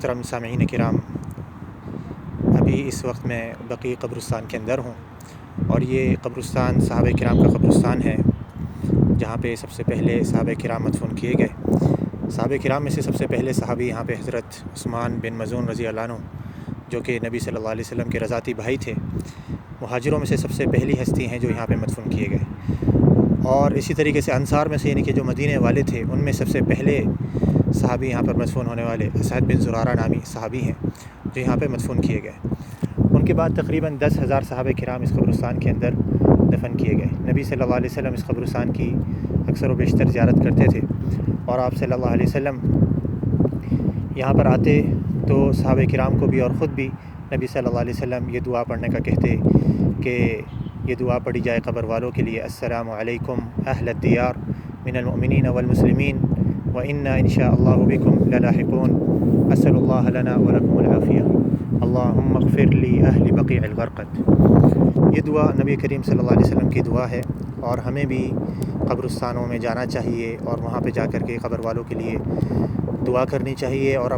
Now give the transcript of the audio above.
محترم سامعین کرام، ابھی اس وقت میں بقیع قبرستان کے اندر ہوں، اور یہ قبرستان صحابہ کرام کا قبرستان ہے، جہاں پہ سب سے پہلے صحابہ کرام مدفون کیے گئے۔ صحابہ کرام میں سے سب سے پہلے صحابی یہاں پہ حضرت عثمان بن مظعون رضی اللہ عنہ، جو کہ نبی صلی اللہ علیہ وسلم کے رضاتی بھائی تھے، مہاجروں میں سے سب سے پہلی ہستی ہیں جو یہاں پہ مدفون کیے گئے۔ اور اسی طریقے سے انصار میں سے، یعنی کہ جو مدینے والے تھے، ان میں سب سے پہلے صحابی یہاں پر مدفون ہونے والے اسعد بن زرارہ نامی صحابی ہیں جو یہاں پہ مدفون کیے گئے۔ ان کے بعد تقریباً 10,000 صحابہ کرام اس قبرستان کے اندر دفن کیے گئے۔ نبی صلی اللہ علیہ وسلم اس قبرستان کی اکثر و بیشتر زیارت کرتے تھے، اور آپ صلی اللہ علیہ وسلم یہاں پر آتے تو صحابہ کرام کو بھی اور خود بھی نبی صلی اللہ علیہ وسلم یہ دعا پڑھنے کا کہتے کہ یہ دعا پڑھی جائے قبر والوں کے لیے: السلام علیکم اہل الدیار من المؤمنین والمسلمین وإنا ان شاء اللہ بکم للاحقون، اسأل اللہ لنا ولکم العافیہ، اللہم اغفر لی اہل بقیع الغرقد۔ یہ دعا نبی کریم صلی اللہ علیہ وسلم کی دعا ہے، اور ہمیں بھی قبرستانوں میں جانا چاہیے اور وہاں پہ جا کر کے قبر والوں کے لیے دعا کرنی چاہیے، اور